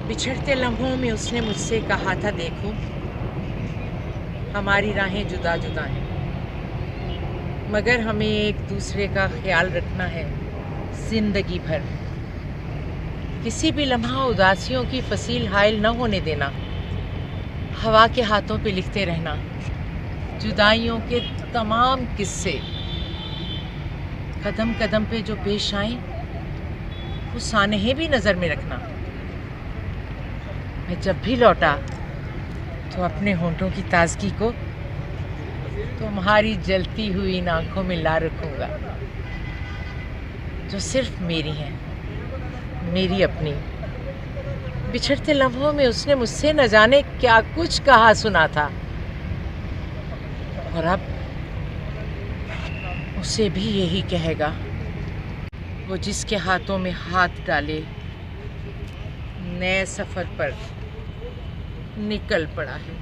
बिछड़ते लम्हों में उसने मुझसे कहा था, देखो हमारी राहें जुदा जुदा हैं, मगर हमें एक दूसरे का ख्याल रखना है जिंदगी भर। किसी भी लम्हा उदासियों की फसील हायल न होने देना, हवा के हाथों पे लिखते रहना जुदाइयों के तमाम किस्से। कदम कदम पे जो पेश आए वो सानहे भी नज़र में रखना। मैं जब भी लौटा तो अपने होंठों की ताजगी को तुम्हारी जलती हुई इन आंखों में ला रखूंगा, जो सिर्फ मेरी हैं, मेरी अपनी। बिछड़ते लम्हों में उसने मुझसे न जाने क्या कुछ कहा सुना था, और अब उसे भी यही कहेगा वो जिसके हाथों में हाथ डाले नए सफ़र पर निकल पड़ा है।